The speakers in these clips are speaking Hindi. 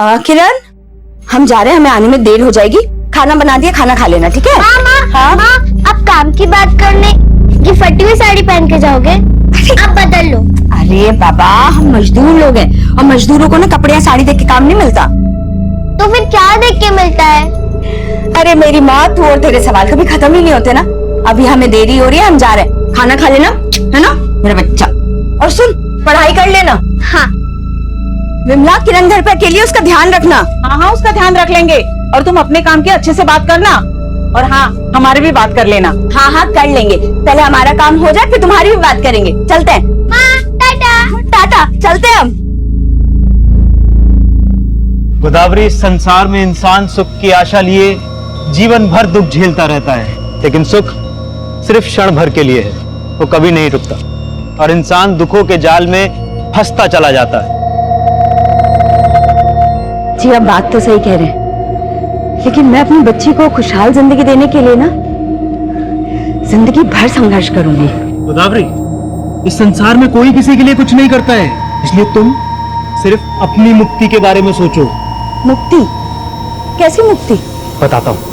किरण, हम जा रहे हैं, हमें आने में देर हो जाएगी। खाना बना दिया, खाना खा लेना, ठीक है? माँ, अब काम की बात करने ये फटी हुई साड़ी पहन के जाओगे? अब बदल लो। अरे बाबा, हम मजदूर लोग हैं और मजदूरों को ना कपड़े या साड़ी देख के काम नहीं मिलता। तो फिर क्या देख के मिलता है? अरे मेरी माँ, तू और तेरे सवाल कभी खत्म ही नहीं होते ना। अभी हमें देरी हो रही है, हम जा रहे हैं। खाना खा लेना, है ना मेरा बच्चा? और सुन, पढ़ाई कर लेना। हाँ। विमला, किरण घर पे अकेली, उसका ध्यान रखना। हाँ, उसका ध्यान रख लेंगे। और तुम अपने काम की अच्छे से बात करना, और हाँ, हमारी भी बात कर लेना। हाँ, कर लेंगे। पहले हमारा काम हो जाए, फिर तुम्हारी भी बात करेंगे। चलते हैं। टाटा। टाटा, चलते हैं हम। गोदावरी, संसार में इंसान सुख की आशा लिए जीवन भर दुख झेलता रहता है, लेकिन सुख सिर्फ क्षण भर के लिए है, वो कभी नहीं रुकता और इंसान दुखों के जाल में फंसता चला जाता है। जी, आप बात तो सही कह रहे हैं, लेकिन मैं अपनी बच्ची को खुशहाल जिंदगी देने के लिए ना जिंदगी भर संघर्ष करूंगी। गोदावरी, इस संसार में कोई किसी के लिए कुछ नहीं करता है, इसलिए तुम सिर्फ अपनी मुक्ति के बारे में सोचो। मुक्ति? कैसी मुक्ति? बताता हूँ।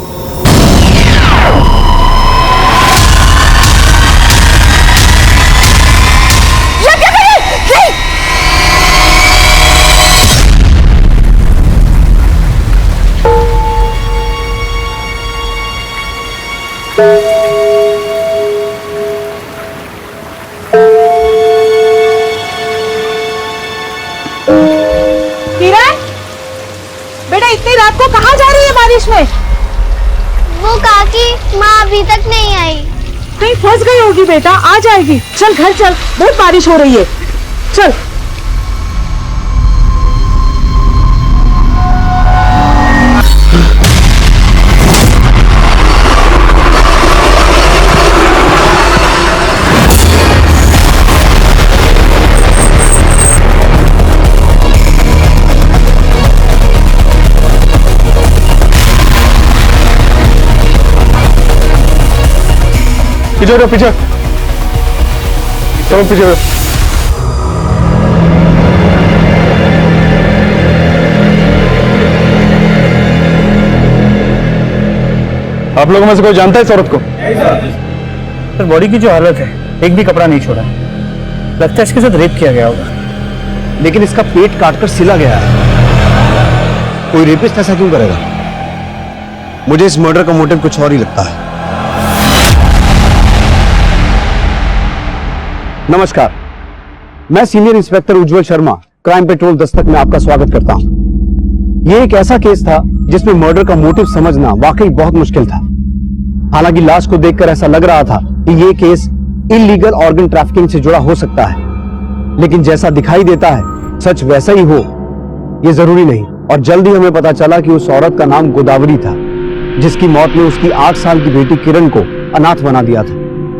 बेटा, इतनी रात को कहाँ जा रही है बारिश में? वो काकी, माँ अभी तक नहीं आई। कहीं फंस गई होगी बेटा, आ जाएगी। चल घर चल, बहुत बारिश हो रही है। चल। पीछे रहो, पीछे चलो, पीछे रहो। आप लोगों में से कोई जानता है इस औरत को? सर, बॉडी की जो हालत है, एक भी कपड़ा नहीं छोड़ा है। लगता है इसके साथ रेप किया गया होगा। लेकिन इसका पेट काटकर सिला गया है। कोई रेपिस्ट ऐसा क्यों करेगा? मुझे इस मर्डर का मोटिव कुछ और ही लगता है। नमस्कार, मैं सीनियर इंस्पेक्टर उज्जवल शर्मा, क्राइम पेट्रोल दस्तक में आपका स्वागत करता हूं। ये एक ऐसा केस था जिसमें मर्डर का मोटिव समझना वाकई बहुत मुश्किल था। हालांकि लाश को देखकर ऐसा लग रहा था कि ये केस इलीगल ऑर्गन ट्रैफिकिंग से जुड़ा हो सकता है, लेकिन जैसा दिखाई देता है सच वैसा ही हो ये जरूरी नहीं। और जल्द ही हमें पता चला कि उस औरत का नाम गोदावरी था, जिसकी मौत ने उसकी 8 साल की बेटी किरण को अनाथ बना दिया था।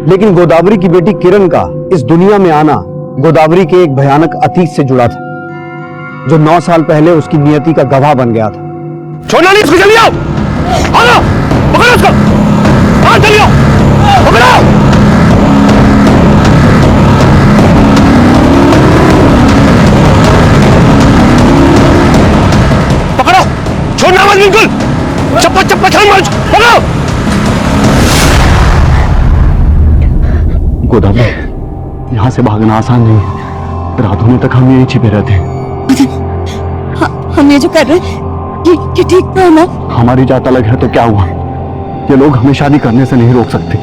लेकिन गोदावरी की बेटी किरण का इस दुनिया में आना गोदावरी के एक भयानक अतीत से जुड़ा था, जो 9 साल पहले उसकी नियति का गवाह बन गया था। छोड़ना नहीं इसको, जल्दी आओ, आओ, पकड़ो इसको, आओ, जल्दी आओ, पकड़ो। पकड़ो, छोड़ना मत बिल्कुल, चप्पा चप्पा छोड़ मत, पकड़ो। गोदावरी, यहाँ से भागना आसान नहीं है। रात होने तक हम यहीं छिपे रहते हैं। हम ये जो कर रहे हैं ये ठीक तो है ना? हमारी जात अलग है तो क्या हुआ? ये लोग हमें शादी करने से नहीं रोक सकते।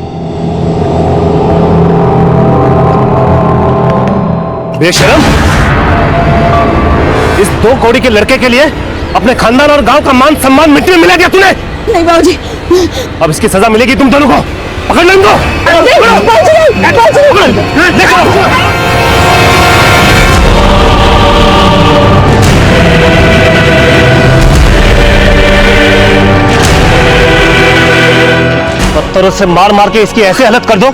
बेशरम, इस 2 कौड़ी के लड़के के लिए अपने खानदान और गांव का मान सम्मान मिट्टी में मिला दिया तूने। नहीं बाबूजी, अब इसकी सजा मिलेगी तुम दोनों को। पकड़ लो इनको। पत्थरों से मार मार के इसकी ऐसे हालत कर दो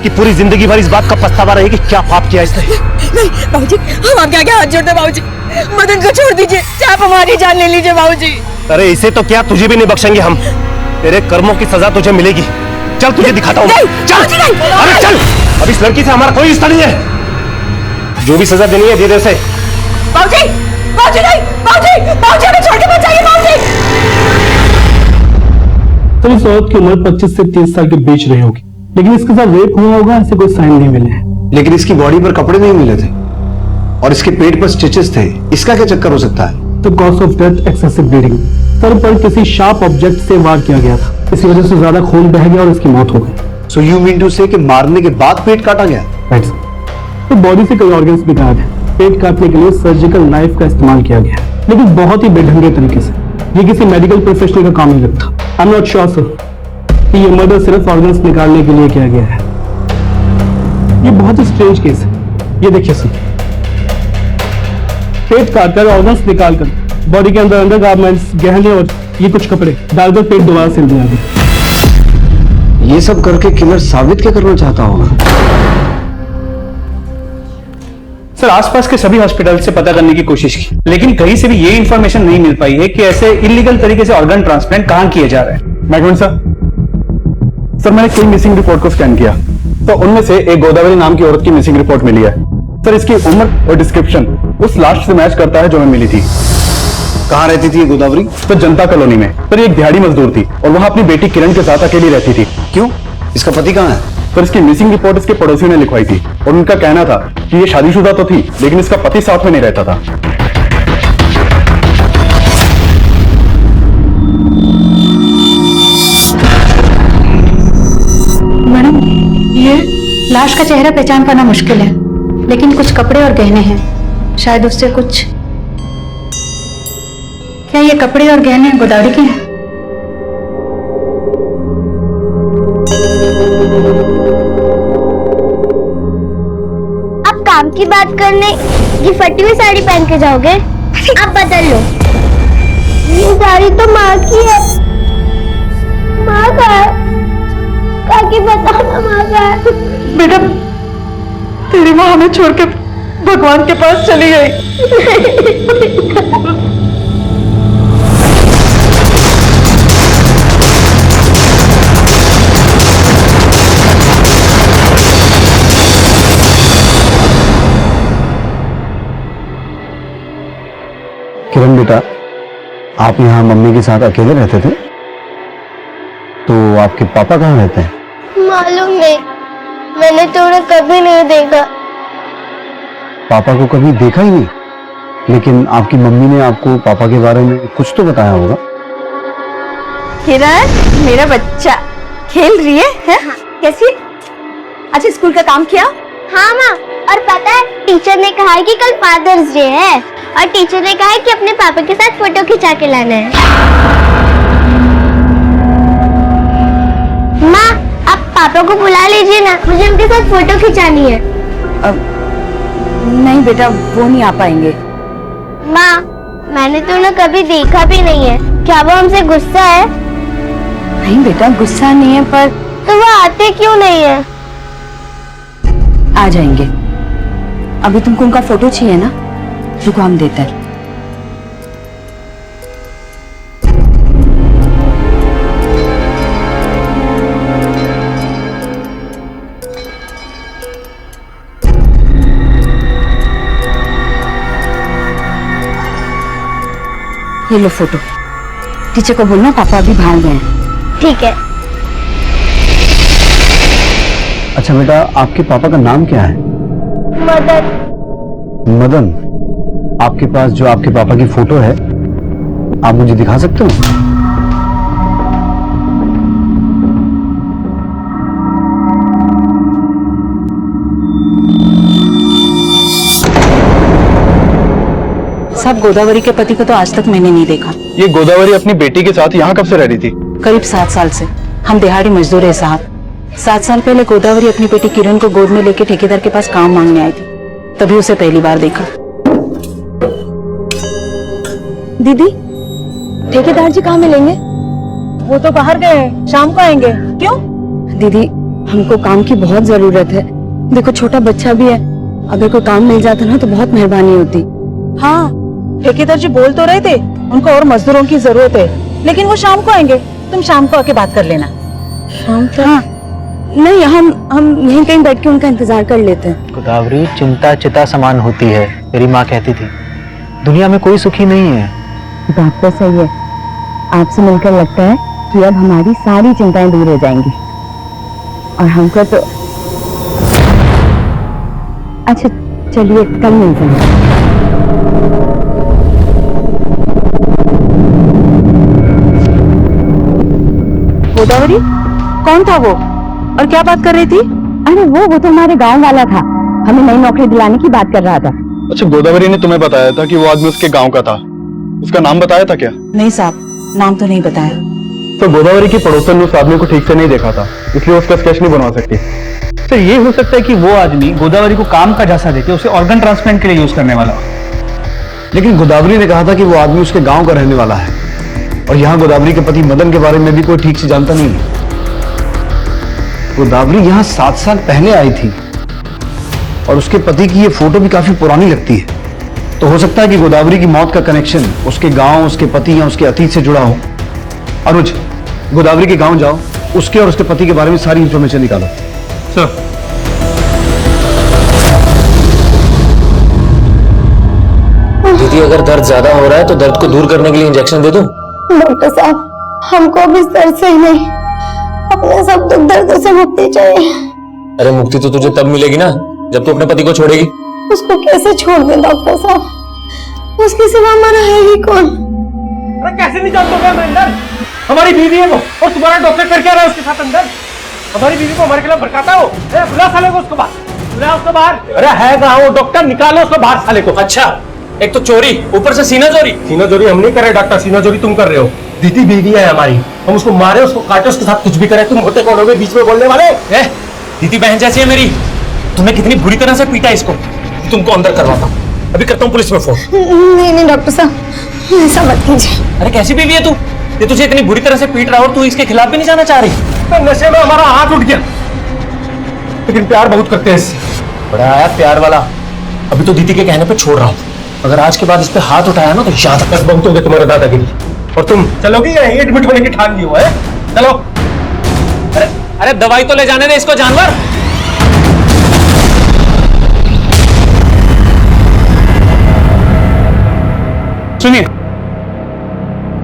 कि पूरी जिंदगी भर इस बात का पछतावा रहेगी कि क्या पाप किया इसने। नहीं बाबूजी, हम आपके आगे हाथ जोड़ते हैं बाबूजी। मदन को छोड़ दीजिए, आप हमारी जान ले लीजिए बाबूजी। अरे इसे तो क्या, तुझे भी नहीं बख्शेंगे हम। तेरे कर्मों की सजा तुझे मिलेगी। चल तुझे दिखाता हूँ। चल, अरे चल, अब इस लड़की से हमारा कोई रिश्ता नहीं है। जो भी सजा देनी है दे दे उसे। बाबूजी, बाबूजी नहीं, बाबूजी, बाबूजी हमें छोड़ के मत जाइए बाबूजी। तो इस औरत की उम्र 25 से 30 साल के बीच रही होगी, लेकिन इसके साथ रेप हुआ होगा ऐसे कोई साइन नहीं मिले हैं। लेकिन इसकी बॉडी पर कपड़े नहीं मिले थे और इसके पेट पर स्टिचेस थे। इसका क्या चक्कर हो सकता है? तो cause of death excessive bleeding, sir पर किसी शार्प ऑब्जेक्ट से वार किया गया था, इसी वजह से ज्यादा खून बह गया और इसकी मौत हो गई। सो यू मीन टू से कि मारने के बाद पेट काटा गया? Right sir. तो बॉडी से कई ऑर्गन्स भी गायब है। पेट काटने के लिए सर्जिकल नाइफ का इस्तेमाल किया गया, लेकिन बहुत ही बेढंगे तरीके से। ये किसी मेडिकल प्रोफेशनल का काम नहीं लगता। I am not sure sir कि ये मर्डर सिर्फ ऑर्गन्स निकालने के लिए किया गया है। ये बहुत ही स्ट्रेंज केस है। ये देखिए सर, पेट काटकर ऑर्गन्स निकालकर बॉडी के अंदर अंडर गारमेंट्स, गहने और ये कुछ कपड़े डालकर पेट दोबारा सिल दिया गया। ये सब करके किलर साबित क्या करना चाहता होगा? सर आसपास के सभी हॉस्पिटल से पता करने की कोशिश की, लेकिन कहीं से भी ये इंफॉर्मेशन नहीं मिल पाई है कि ऐसे इलीगल तरीके से ऑर्गन ट्रांसप्लांट कहां किए जा रहे हैं। मैगमेंट सर, मैंने कई मिसिंग रिपोर्ट को स्कैन किया तो उनमें से एक गोदावरी नाम की औरत की मिसिंग रिपोर्ट मिली है। सर इसकी उम्र और डिस्क्रिप्शन उस लास्ट से मैच करता है जो हमें मिली थी। कहाँ रहती थी ये गोदावरी? तो जनता कॉलोनी में। सर ये एक दिहाड़ी मजदूर थी और वहां अपनी बेटी किरण के साथ अकेली रहती थी। क्यों? इसका पति कहाँ है? पर इसकी मिसिंग रिपोर्ट इसके पड़ोसियों ने लिखवाई थी और उनका कहना था कि ये शादीशुदा तो थी, लेकिन इसका पति साथ में नहीं रहता था। मैडम, ये लाश का चेहरा पहचान पाना मुश्किल है, लेकिन कुछ कपड़े और गहने हैं। शायद उससे कुछ। क्या ये कपड़े और गहने गोदावरी के हैं? आप काम की बात करने ये फटी हुई साड़ी पहन के जाओगे? आप बदल लो। ये साड़ी तो माँ की है। माँ का है। काकी बताओ ना माँ का है। बेटा, तेरी माँ हमें छोड़ के भगवान के पास चली गई। किरण बेटा, आप यहाँ मम्मी के साथ अकेले रहते थे, तो आपके पापा कहाँ रहते हैं? मालूम नहीं, मैंने तो उन्हें कभी नहीं देखा। पापा को कभी देखा ही नहीं, लेकिन आपकी मम्मी ने आपको पापा के बारे में कुछ तो बताया होगा। किरण, मेरा बच्चा खेल रही है? हाँ। कैसी? अच्छा, स्कूल का काम किया? हाँ माँ, और पता है टीचर ने कहा है कि कल फादर्स डे है और टीचर ने कहा है कि अपने पापा के साथ फोटो खिंचा के लाना है। माँ, आप पापा को बुला लीजिए ना, मुझे उनके साथ फोटो खिंचानी है। नहीं बेटा, वो नहीं आ पाएंगे। माँ, मैंने तो उन्हें कभी देखा भी नहीं है। क्या वो हमसे गुस्सा है? नहीं बेटा, गुस्सा नहीं है, पर तो वो आते क्यों नहीं है? आ जाएंगे। अभी तुमको उनका फोटो चाहिए ना? रुको, हम देते हैं। ये लो फोटो। टीचर को बोलना पापा अभी बाहर गए हैं। ठीक है। अच्छा बेटा, आपके पापा का नाम क्या है? मदन। मदन। आपके पास जो आपके पापा की फोटो है, आप मुझे दिखा सकते हो? साहब, गोदावरी के पति को तो आज तक मैंने नहीं देखा। ये गोदावरी अपनी बेटी के साथ यहाँ कब से रह रही थी? करीब 7 साल से। हम दिहाड़ी मजदूर है साहब। 7 साल पहले गोदावरी अपनी बेटी किरण को गोद में लेके ठेकेदार के पास काम मांगने आई थी, तभी उसे पहली बार देखा। दीदी, ठेकेदार जी कहाँ मिलेंगे? वो तो बाहर गए, शाम को आएंगे। क्यों? दीदी, हमको काम की बहुत जरूरत है। देखो, छोटा बच्चा भी है। अगर कोई काम मिल जाता ना तो बहुत मेहरबानी होती। हाँ, ठेकेदार जी बोल तो रहे थे उनको और मजदूरों की जरूरत है, लेकिन वो शाम को आएंगे। तुम शाम को आके बात कर लेना। शाम तक? हाँ। नहीं, हम यहीं कहीं बैठ के उनका इंतजार कर लेते हैं। गोदावरी चिंता चिता समान होती है, मेरी माँ कहती थी। दुनिया में कोई सुखी नहीं है। बात तो सही है। आपसे मिलकर लगता है कि अब हमारी सारी चिंताएं दूर हो जाएंगी और हमको तो अच्छा चलिए कल मिलते हैं। गोदावरी कौन था वो और क्या बात कर रही थी? अरे वो तो हमारे गांव वाला था, हमें नई नौकरी दिलाने की बात कर रहा था। अच्छा, गोदावरी ने तुम्हें बताया था कि वो आदमी उसके गांव का था, उसका नाम बताया था क्या? नहीं साहब, नाम तो नहीं बताया। तो गोदावरी की पड़ोसन ने उस आदमी को ठीक से नहीं देखा था, इसलिए उसका स्केच नहीं बनवा सकती। सर ये हो सकता है कि वो आदमी गोदावरी को काम का झांसा देके उसे ऑर्गन ट्रांसप्लांट के लिए यूज करने वाला। लेकिन गोदावरी ने कहा था कि वो आदमी उसके गांव का रहने वाला है और यहाँ गोदावरी के पति मदन के बारे में भी कोई ठीक से जानता नहीं है। गोदावरी यहाँ 7 साल पहले आई थी और उसके पति की ये फोटो भी काफी पुरानी लगती है। तो हो सकता है कि गोदावरी की मौत का कनेक्शन उसके गांव, उसके पति या उसके अतीत से जुड़ा हो। अनुज, गोदावरी के गांव जाओ, उसके और उसके पति के बारे में सारी इंफॉर्मेशन निकालो। सर दीदी, अगर दर्द ज्यादा हो रहा है तो दर्द को दूर करने के लिए इंजेक्शन दे दूं? डॉक्टर साहब, हमको अब इस दर्द से ही नहीं, अपने सब दुख दर्द से मुक्ति चाहिए। अरे मुक्ति तो तुझे तब मिलेगी ना जब तू अपने पति को छोड़ेगी। उसको कैसे छोड़ दें डॉक्टर साहब, उसके सिवा हमारा है ही कौन? अरे कैसे नहीं जानते हो अंदर? हमारी बीवी है वो, और तुम्हारा डॉक्टर कर क्या रहा है उसके साथ अंदर? हमारी बीवी को हमारे खिलाफ भड़काता हो? बुला साले को उसको बाहर, बुला उसको बाहर। अरे है कहाँ वो डॉक्टर, निकालो उसको बाहर साले को। अच्छा, एक तो चोरी, ऊपर से सीना चोरी। सीना चोरी हम नहीं कर रहे डॉक्टर, सीना चोरी तुम कर रहे हो। दीदी बीवी है हमारी, हम उसको मारे, उसको काटे, उसके साथ कुछ भी करें। तुम होते कौन हो बीच में बोलने वाले? दीदी बहन जैसी है मेरी। तुमने कितनी बुरी तरह से पीटा इसको, तुमको अंदर करवाता। अभी करता हूँ पुलिस में फोन। नहीं डॉक्टर साहब, ऐसा मत कीजिए। अरे कैसी बीवी है तू, ये तुझे इतनी बुरी तरह से पीट रहा हो और तू इसके खिलाफ भी नहीं जाना चाह रही? तो नशे में हमारा हाथ उठ गया, लेकिन प्यार बहुत करते हैं इससे। बड़ा आया प्यार वाला। अभी तो दीदी के कहने पे छोड़ रहा हूँ, अगर आज के बाद इस पे हाथ उठाया ना तो याद रख बहुत हो गए तुम्हारे दादागिरी। और तुम चलोगे या एडमिट होने की ठान ली हुआ है? चलो। अरे दवाई तो ले जाने दे इसको जानवर। सुनिए,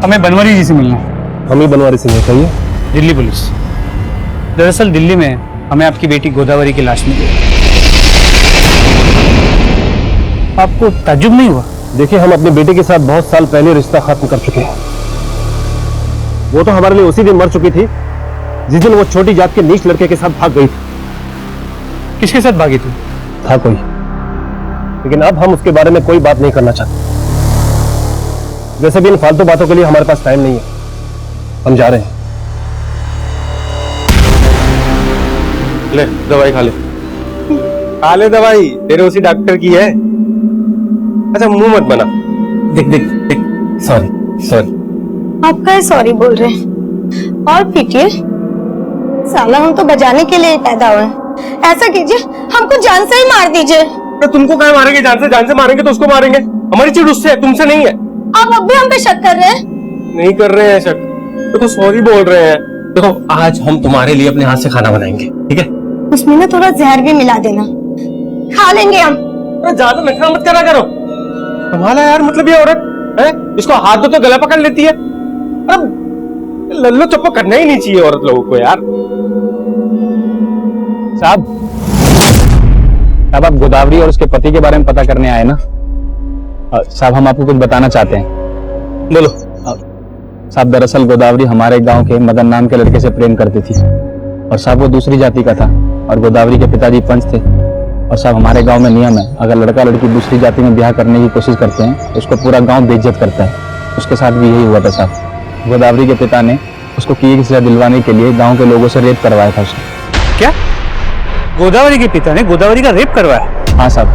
हमें बनवारी जी से मिलना है। हम ही बनवारी से नहीं, कहिए। दिल्ली पुलिस। दरअसल दिल्ली में हमें आपकी बेटी गोदावरी की लाश मिली। आपको ताज्जुब नहीं हुआ? देखिए, हम अपने बेटे के साथ बहुत साल पहले रिश्ता खत्म कर चुके हैं। वो तो हमारे लिए उसी दिन मर चुकी थी जिस दिन वो छोटी जात के नीच लड़के के साथ भाग गई थी। किसके साथ भागी थी? था कोई, लेकिन अब हम उसके बारे में कोई बात नहीं करना चाहते। वैसे भी इन फालतू बातों के लिए हमारे पास टाइम नहीं है, हम जा रहे हैं। ले दवाई खा ले। खा ले दवाई, तेरे उसी डॉक्टर की है। अच्छा मुंह मत बना, देख देख देख। Sorry sorry. आप क्या सॉरी बोल रहे हैं? और पीटिए साला, हम तो बजाने के लिए पैदा हुए हैं। ऐसा कीजिए, हमको जान से ही मार दीजिए। तो तुमको क्या मारेंगे? जान से मारेंगे तो उसको मारेंगे। हमारी चीज उससे है, तुमसे नहीं है। आप अब भी हम पे शक कर रहे हैं? नहीं कर रहे हैं शक, देखो सॉरी बोल रहे हैं। देखो आज हम तुम्हारे लिए अपने हाथ से खाना बनाएंगे, ठीक है? उसमें ना थोड़ा जहर भी मिला देना, खा लेंगे हम। ज्यादा नखरा मत करा करो। कमाल है यार, मतलब ये औरत है, इसको हाथ दो तो गला पकड़ लेती है। अब लल्लो चप्पो करना ही नहीं चाहिए औरत लोगों को यार। साहब आप गोदावरी और उसके पति के बारे में पता करने आए ना? साहब हम आपको कुछ बताना चाहते हैं। बोलो। साहब दरअसल गोदावरी हमारे गांव के मदन नाम के लड़के से प्रेम करती थी और साहब वो दूसरी जाति का था और गोदावरी के पिताजी पंच थे। और साहब हमारे गांव में नियम है, अगर लड़का लड़की दूसरी जाति में ब्याह करने की कोशिश करते हैं तो उसको पूरा गांव बेइज्जत करता है। उसके साथ भी यही हुआ था साहब। गोदावरी के पिता ने उसको किए की सजा दिलवाने के लिए गांव के लोगों से रेप करवाया था उसने। क्या? गोदावरी के पिता ने गोदावरी का रेप करवाया? हाँ साहब,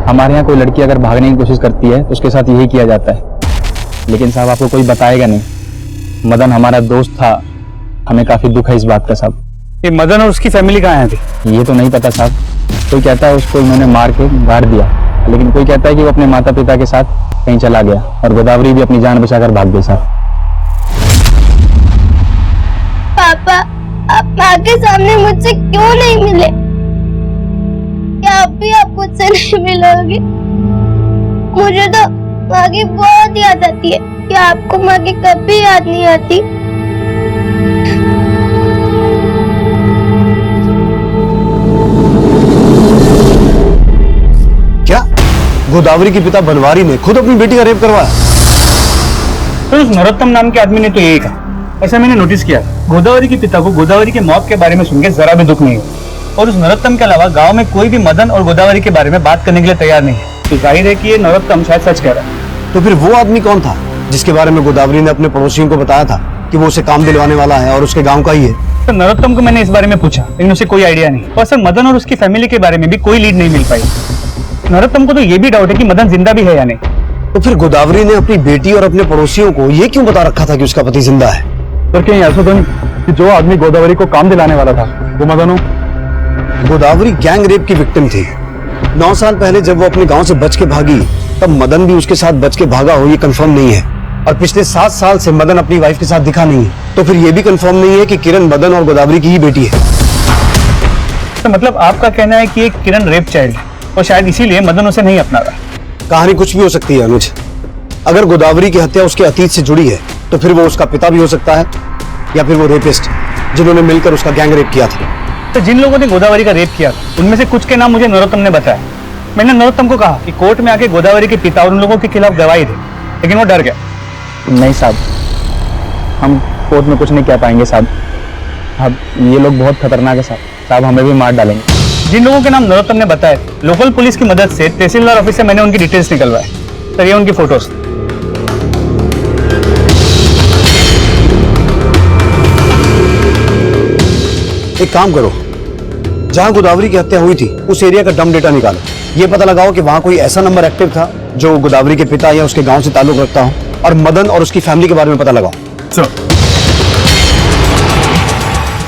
हमारे यहाँ कोई लड़की अगर भागने की कोशिश करती है तो उसके साथ यही किया जाता है। लेकिन साहब आपको कोई बताएगा नहीं। मदन हमारा दोस्त था, हमें काफी दुख है इस बात का साहब। ये मदन और उसकी फैमिली कहाँ है अभी? ये तो नहीं पता साहब। कोई कहता है उसको इन्होंने मार के गाड़ दिया, लेकिन कोई कहता है कि वो अपने माता पिता के साथ कहीं चला गया और गोदावरी भी अपनी जान बचाकर भाग गई साहब। पापा, आप माँ के सामने मुझसे क्यों नहीं मिले? क्या अब भी आप मुझसे नहीं मिलोगे? मुझे तो माँ की बहुत याद आती है। क्या आपको माँ की कभी याद नहीं आती? क्या गोदावरी के पिता बनवारी ने खुद अपनी बेटी का रेप करवाया? तो उस नरोत्तम नाम के आदमी ने तो यही कहा। ऐसा मैंने नोटिस किया। गोदावरी के पिता को गोदावरी के मौत के बारे में सुन के जरा भी दुख नहीं हुआ। और उस नरोत्तम के अलावा गांव में कोई भी मदन और गोदावरी के बारे में बात करने के लिए तैयार नहीं है। तो जाहिर है कि ये नरोत्तम शायद सच कह रहा है। तो फिर वो आदमी कौन था जिसके बारे में गोदावरी ने अपने पड़ोसियों को बताया था कि वो उसे काम दिलवाने वाला है और उसके गांव का ही है? तो नरोत्तम को मैंने इस बारे में पूछा, लेकिन उसे कोई आइडिया नहीं। और सर मदन और उसकी फैमिली के बारे में भी कोई लीड नहीं मिल पाई। नरोत्तम को तो ये भी डाउट है कि मदन जिंदा भी है या नहीं। तो फिर गोदावरी ने अपनी बेटी और अपने पड़ोसियों को ये क्यों बता रखा था कि उसका पति जिंदा है? पर कहीं ऐसा तो नहीं कि जो आदमी गोदावरी को काम दिलाने वाला था वो मदन हो? गोदावरी गैंग रेप की विक्टिम थी। 9 साल पहले जब वो अपने गांव से बच के भागी तब मदन भी उसके साथ बच के भागा हो, ये कंफर्म नहीं है। और पिछले 7 साल से मदन अपनी वाइफ के साथ दिखा नहीं है। तो फिर ये भी कंफर्म नहीं है कि किरण मदन और गोदावरी की ही बेटी है। तो मतलब आपका कहना है कि एक किरण रेप चाइल्ड है और शायद इसीलिए मदन उसे नहीं अपना रहा। कहानी कुछ भी हो सकती है अनुज। अगर गोदावरी की हत्या उसके अतीत से जुड़ी है तो फिर वो उसका पिता भी हो सकता है या फिर वो रेपिस्ट जिन्होंने मिलकर उसका गैंग रेप किया था। तो जिन लोगों ने गोदावरी का रेप किया था उनमें से कुछ के नाम मुझे नरोत्तम ने बताया। मैंने नरोत्तम को कहा कि कोर्ट में आके गोदावरी के पिता और उन लोगों के खिलाफ गवाही दे, लेकिन वो डर गया। नहीं साहब, हम कोर्ट में कुछ नहीं कह पाएंगे साहब। अब ये लोग बहुत खतरनाक है साहब, हमें भी मार डालेंगे। जिन लोगों के नाम नरोत्तम ने बताए, लोकल पुलिस की मदद से तहसीलदार ऑफिस से मैंने उनकी डिटेल्स निकलवाए। सर ये उनकी फोटोज। एक काम करो, जहां गोदावरी की हत्या हुई थी उस एरिया का डम डेटा निकालो। ये पता लगाओ कि वहां कोई ऐसा नंबर एक्टिव था जो गोदावरी के पिता या उसके गांव से ताल्लुक रखता हो, और मदन और उसकी फैमिली के बारे में पता लगाओ।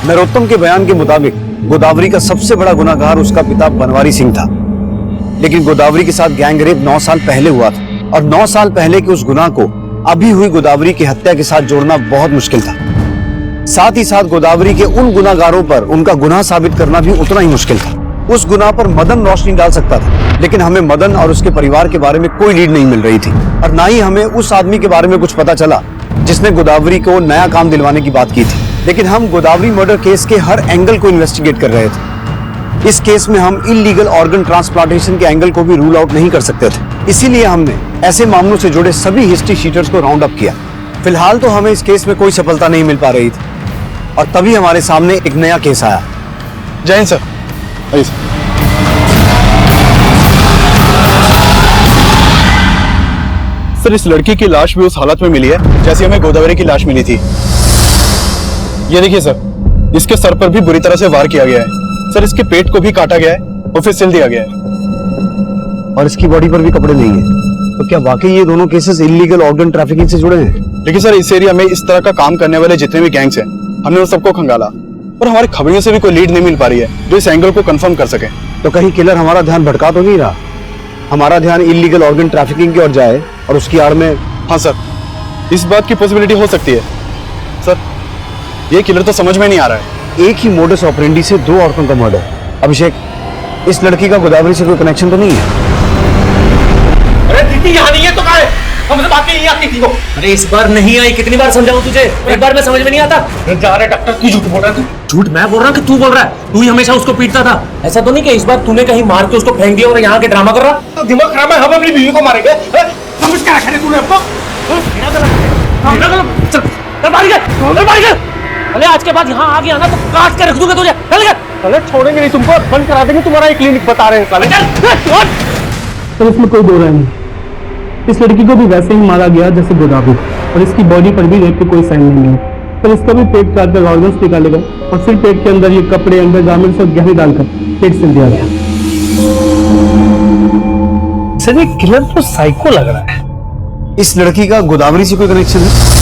नरोत्तम के बयान के मुताबिक गोदावरी का सबसे बड़ा गुनाहगार उसका पिता बनवारी सिंह था, लेकिन गोदावरी के साथ गैंग रेप 9 साल पहले हुआ था और 9 साल पहले के उस गुनाह को अभी हुई गोदावरी की हत्या के साथ जोड़ना बहुत मुश्किल था। साथ ही साथ गोदावरी के उन गुनाहगारों पर उनका गुनाह साबित करना भी उतना ही मुश्किल था। उस गुनाह पर मदन रोशनी डाल सकता था, लेकिन हमें मदन और उसके परिवार के बारे में कोई लीड नहीं मिल रही थी और ना ही हमें उस आदमी के बारे में कुछ पता चला जिसने गोदावरी को नया काम दिलवाने की बात की थी। लेकिन हम गोदावरी मर्डर केस के हर एंगल को इन्वेस्टिगेट कर रहे थे। इस केस में हम इलीगल ऑर्गन ट्रांसप्लांटेशन के एंगल को भी रूल आउट नहीं कर सकते थे। इसीलिए हमने ऐसे मामलों से जुड़े सभी हिस्ट्री शीटर्स को राउंड अप किया। फिलहाल तो हमें इस केस में कोई सफलता नहीं मिल पा रही थी और तभी हमारे सामने एक नया केस आया। जय हिंद सर। सर इस लड़की की लाश भी उस हालत में मिली है जैसे हमें गोदावरी की लाश मिली थी। ये देखिए सर, इसके सर पर भी बुरी तरह से वार किया गया है। सर इसके पेट को भी काटा गया है और फिर सिल दिया गया है और इसकी बॉडी पर भी कपड़े नहीं है। तो क्या वाकई ये दोनों केसेस इलीगल ऑर्गन ट्रैफिकिंग से जुड़े हैं? देखिए सर, इस एरिया में इस तरह का काम करने वाले जितने भी गैंग्स हैं हमने उन सबको खंगाला और हमारी खबरों से भी कोई लीड नहीं मिल पा रही है जो इस एंगल को कंफर्म कर सके। तो कहीं किलर हमारा ध्यान भटका तो नहीं रहा? हमारा ध्यान इलीगल ऑर्गन ट्रैफिकिंग की ओर जाए और उसकी आड़ में। हाँ सर, इस बात की पॉसिबिलिटी हो सकती है। सर ये किलर तो समझ में नहीं आ रहा है। एक ही मोडस ऑपरेंडी से 2 औरतों का मर्डर। अभिषेक, इस लड़की का गोदावरी से कोई कनेक्शन तो नहीं है? अरे दीदी यहाँ नहीं है तो कहाँ है? हमसे बात नहीं आती थी वो। अरे इस बार नहीं आई, कितनी बार समझाऊं तुझे, एक बार में समझ में नहीं आता। जा रहा डॉक्टर, तू झूठ बोल रहा है। झूठ मैं बोल रहा हूँ कि तू बोल रहा है? तू ही हमेशा उसको पीटता था। ऐसा तो नहीं कि इस बार तूने कहीं मार के उसको फेंक दिया और यहाँ के ड्रामा कर रहा? दिमाग खराब है, हम अपनी बीवी को मारेंगे। समझ क्या रखा है तूने अपना? अरे आज के बाद यहाँ आ गया ना तो काट के रख दूंगा तुझे। चल गया। अरे छोड़ेंगे नहीं तुमको, बंद करा देंगे तुम्हारा एक क्लिनिक, बता रहे हैं। तो इसमें कोई दो राय नहीं। इस लड़की को भी वैसे ही मारा गया जैसे गोदावरी, और इसकी बॉडी पर भी रेप के कोई साइन नहीं है। पर इसका भी पेट काट कर ऑर्गन्स निकाले गए और फिर पेट के अंदर ये कपड़े, अंडरगारमेंट्स और गहने डालकर पेट सिल दिया गया। सर ये किलर तो साइको लग रहा है। इस लड़की का गोदावरी से कोई कनेक्शन है?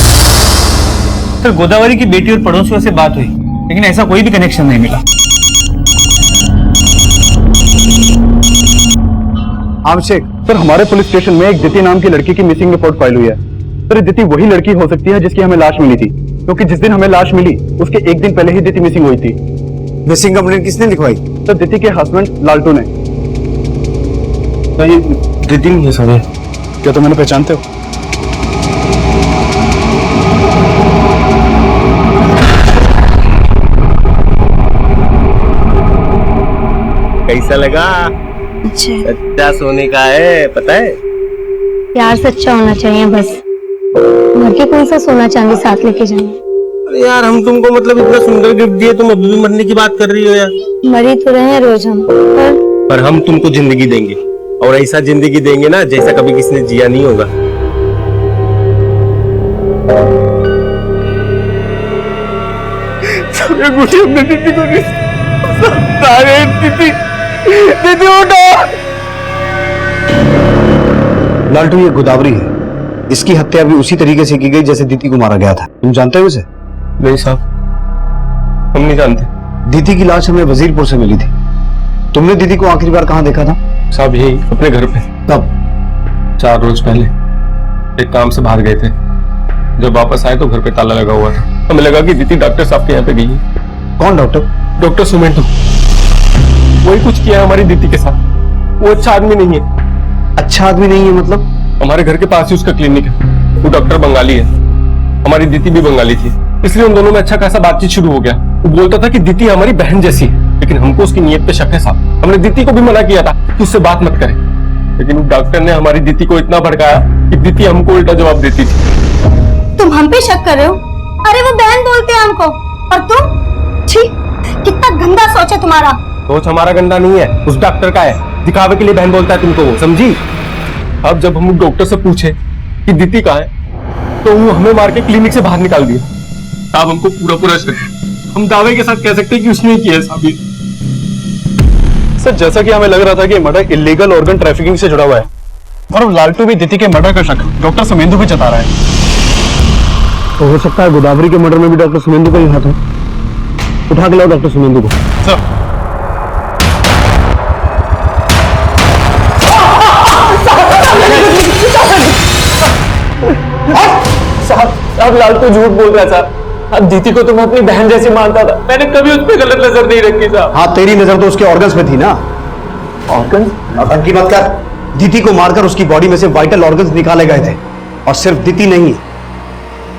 सर गोदावरी की बेटी और पड़ोसियों से बात हुई, लेकिन ऐसा कोई भी कनेक्शन नहीं मिला। अभिषेक, सर हमारे पुलिस स्टेशन में एक दिति नाम की लड़की की मिसिंग रिपोर्ट फाइल हुई है। सर दिति वही लड़की हो सकती है जिसकी हमें लाश मिली थी, क्योंकि जिस दिन हमें लाश मिली उसके एक दिन पहले ही दिति मिसिंग हुई थी। मिसिंग कंप्लेंट किसने लिखवाई? सर दिति के हस्बैंड लालटू ने। दिति नहीं है सर, क्या तुम मैंने पहचानते हो? कैसा लगा? सच्चा सोने का है, पता है? प्यार सच्चा होना चाहिए बस। घर के कौन सा सोना चांदी साथ लेके जाएंगे। अरे यार, हम तुमको मतलब इतना सुंदर गिफ्ट दिए, तुम अभी भी मरने की बात कर रही हो यार। मरी तो रहे हैं रोज हम, पर हम तुमको जिंदगी देंगे, और ऐसा जिंदगी देंगे ना जैसा कभी किसी ने जिया नहीं होगा। लालटू, ये गोदावरी है। इसकी हत्या भी उसी तरीके से की गई जैसे दीति को मारा गया था। तुम जानते हो इसे? नहीं साहब, हम नहीं जानते। दीति की लाश हमें वजीरपुर से मिली थी। तुमने दीदी को आखिरी बार कहाँ देखा था? साहब यही अपने घर पे। तब 4 रोज पहले एक काम से बाहर गए थे। जब वापस आए तो घर पे ताला लगा हुआ था। हमें लगा कि दीदी डॉक्टर साहब के यहाँ पे गई है। कौन डॉक्टर? डॉक्टर सुमेंटू। वही कुछ किया है हमारी दीदी के साथ। वो अच्छा आदमी नहीं है। अच्छा आदमी नहीं है मतलब? हमारे घर के पास ही उसका क्लिनिक है। वो डॉक्टर बंगाली है, हमारी दीदी भी बंगाली थी, इसलिए उन दोनों में अच्छा खासा बातचीत शुरू हो गया। वो बोलता था कि दीदी हमारी बहन जैसी है, लेकिन हमको उसकी नीयत पे शक है साहब। हमने दीदी को भी मना किया था कि उससे बात मत करे, लेकिन डॉक्टर ने हमारी दीदी को इतना भड़काया कि दीदी हमको उल्टा जवाब देती थी। तुम हम पे शक कर रहे हो? अरे वो बहन बोलते हैं हमको, और तुम? छी, कितना गंदा सोच है तुम्हारा। सोच हमारा गंदा नहीं है, उस डॉक्टर का है। दिखावे के लिए बहन बोलता है तुमको वो, समझी? अब जब हम डॉक्टर से पूछे कि दीदी कहाँ है, तो वो हमें मार के क्लिनिक से बाहर निकाल दिया। साहब हमको पूरा शक है। हम दावे के साथ कह सकते हैं कि उसने ही किया है साहब ये। सर, जैसा कि हमें लग रहा था कि मर्डर इलीगल ऑर्गन ट्रैफिकिंग से जुड़ा हुआ है, और लालटू भी दीदी के मर्डर का शक डॉक्टर सुमेंदु पे जता रहा है। तो हो सकता है गोदावरी के मर्डर में भी डॉक्टर सुमेंदु का ही हाथ है। उठा के लाओ डॉक्टर सुमेंदु को। सर, साहब लालटू झूठ बोल रहा था। अब दीदी को तुम अपनी बहन जैसी मानता था। मैंने कभी उस पर गलत नजर नहीं रखी साहब। हाँ, तेरी नजर तो उसके ऑर्गन्स पे थी ना। ऑर्गन? की मत कर। दीदी को मारकर उसकी बॉडी में से वाइटल ऑर्गन्स निकाले गए थे, और सिर्फ दीदी नहीं,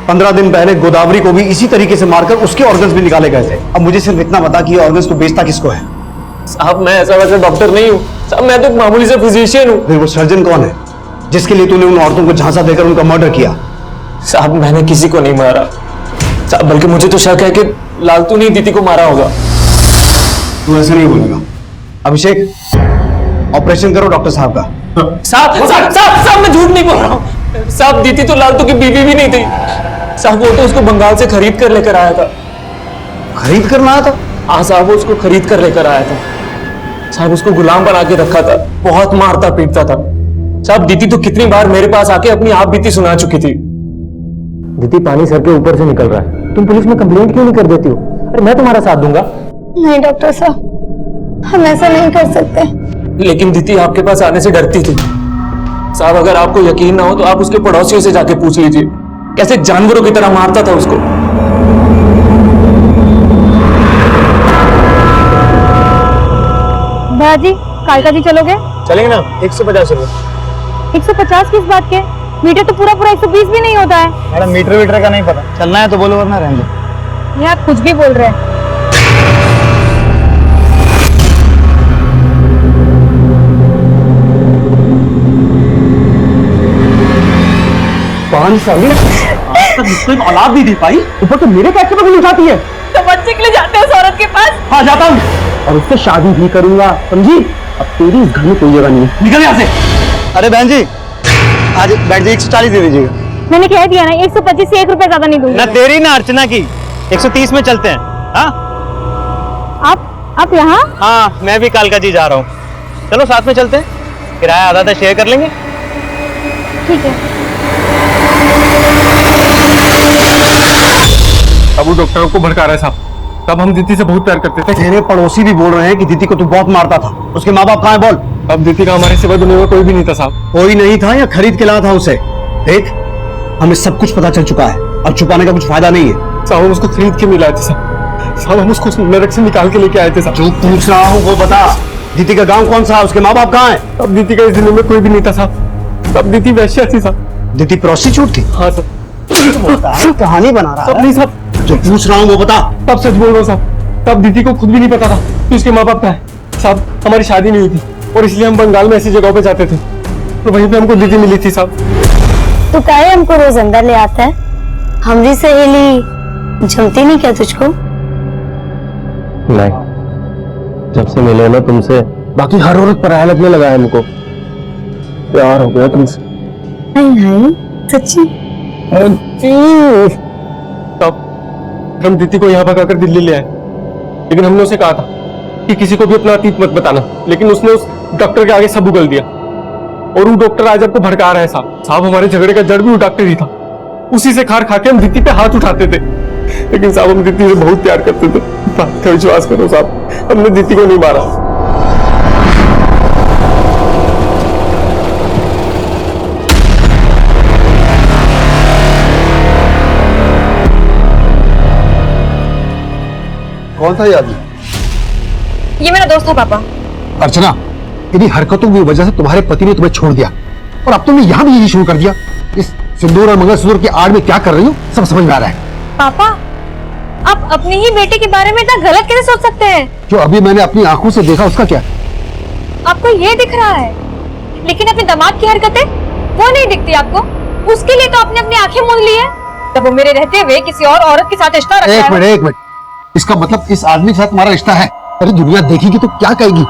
15 दिन पहले गोदावरी को भी इसी तरीके से मारकर उसके ऑर्गन्स भी निकाले गए थे। अब मुझे सिर्फ इतना बता कि ये ऑर्गन्स तो बेचता किसको है? साहब मैं ऐसा वैसा डॉक्टर नहीं हूँ साहब, मैं तो मामूली से फिजिशियन हूँ। फिर वो सर्जन कौन है जिसके लिए तूने उन औरतों को झांसा देकर उनका मर्डर किया? साहब मैंने किसी को नहीं मारा साहब, बल्कि मुझे तो शक है कि लालटू ने दीदी को मारा होगा। तू ऐसे नहीं बोलेगा। अभिषेक, ऑपरेशन करो डॉक्टर साहब का। साहब मैं झूठ नहीं बोल रहा हूँ साहब। दीदी तो लालटू की बीवी भी नहीं थी साहब, वो तो उसको बंगाल से खरीद कर लेकर आया था। खरीद कर लाया था? हाँ साहब, वो उसको खरीद कर लेकर आया था साहब। उसको गुलाम बना के रखा था, बहुत मारता पीटता था साहब। दीदी तो कितनी बार मेरे पास आके अपनी आप बीती सुना चुकी थी। दीदी पानी सर के ऊपर से निकल रहा है, तुम पुलिस में कंप्लेंट क्यों नहीं कर देती हो? अरे मैं तुम्हारा साथ दूंगा। नहीं डॉक्टर साहब, हम ऐसा नहीं कर सकते। लेकिन दीदी आपके पास आने से डरती थी साहब। अगर आपको यकीन ना हो तो आप उसके पड़ोसियों से जाके पूछ लीजिए, कैसे जानवरों की तरह मारता था उसको। भाजी, कालका जी चलोगे? चलेंगे ना, 150 रुपए। 150 किस बात के? मीटर तो पूरा 120 भी नहीं होता है। मैडम मीटर का नहीं पता, चलना है तो बोलो वरना रहने दो। ये आप कुछ भी बोल रहे हैं। औलाद भी दे पाई, ऊपर तो मेरे पैसे पर भी उठाती है। तो बच्चे के लिए जाते हैं उस औरत के पास? हाँ जाता हूँ, और उससे शादी भी करूंगा, समझी? अब तेरी इस घर में कोई जगह नहीं है, निकल यहाँ से। अरे बहन जी, आज बैठ जी 140 दे दीजिएगा। मैंने कह दिया ना, 125 से 1 रुपया ज्यादा नहीं दूंगी। ना तेरी ना अर्चना की, 130 में चलते हैं। हाँ आप यहाँ? हाँ, मैं भी कालका जी जा रहा हूँ। चलो साथ में चलते हैं, किराया आधा आधा शेयर कर लेंगे। ठीक है। अब वो डॉक्टरों को भड़का रहा है साहब। तब हम दीदी से बहुत प्यार करते थे। तेरे पड़ोसी भी बोल रहे हैं कि दीदी को तू बहुत मारता था। उसके माँ बाप कहाँ है बोल? अब दीदी का हमारे सिवा दुनिया में कोई भी नहीं था साहब। कोई नहीं था या खरीद के लाया था उसे? देख, हमें सब कुछ पता चल चुका है, अब छुपाने का कुछ फायदा नहीं है। साहब हम उसको खरीद के मिलाए थे साहब, हम उसको नरक से निकाल के लेके आए थे साहब। जो पूछ रहा हूँ वो बता, दीदी का गांव कौन सा है? उसके माँ बाप कहाँ हैं? अब दीदी का इस दुनिया में कोई भी नहीं था साहब। सब दीदी वैश्या थी साहब। दीदी प्रोस्टिट्यूट थी? हाँ सर। कहानी बना रहा सब है। नहीं साहब, जो पूछ रहा हूँ वो बता। तब सच बोल रहा हूँ साहब। तब दीदी को खुद भी नहीं पता था कि उसके माँ बाप का है साहब। हमारी शादी नहीं हुई थी और इसलिए हम बंगाल में ऐसी जगहों पे जाते थे, तो वहीं पे हमको दीदी मिली थी साहब। तू काहे हमको रोज अंदर ले आता है? हमारी सहेली जमती नहीं क्या तुझको? नहीं, जब से मिले ना तुमसे बाकी हर औरत पराया लगने लगा है हमको। प्यार हो गया तुमसे। नहीं सच्ची? तब हम दीदी को यहाँ भगाकर दिल्ली ले आए, लेकिन हमने उसे कहा था कि किसी को भी अपना अतीत मत बताना, लेकिन उसने उस डॉक्टर के आगे सब उगल दिया। और वो डॉक्टर आज आपको भड़का रहा है साहब। साहब हमारे झगड़े का जड़ भी वो डॉक्टर ही था। उसी से खार खा के हम दीदी पे हाथ उठाते थे, लेकिन साहब हम दीदी से बहुत प्यार करते थे। बात का विश्वास करो साहब, हमने दीदी को नहीं मारा। कौन था ये आदमी? ये मेरा दोस्त है पापा। अर्चना, इन्हीं हरकतों की वजह से तुम्हारे पति ने तुम्हें छोड़ दिया और अब तुमने यहाँ भी यही शुरू कर दिया। इस सिंदूर और मंगलसूत्र की आड़ में क्या कर रही हो सब समझ में आ रहा है। पापा, आप अपनी ही बेटे के बारे में इतना गलत कैसे सोच सकते हैं? जो अभी मैंने अपनी आंखों से देखा उसका क्या? आपको ये दिख रहा है, लेकिन अपने दामाद की हरकतें वो नहीं दिखती आपको। उसके लिए तो आपने अपनी आंखें मूंद ली है जब वो मेरे रहते हुए किसी और औरत के साथ रिश्ता रखा है। एक मिनट, इसका मतलब इस आदमी के साथ तुम्हारा रिश्ता है? अरे दुनिया देखेगी तो क्या कहेगी?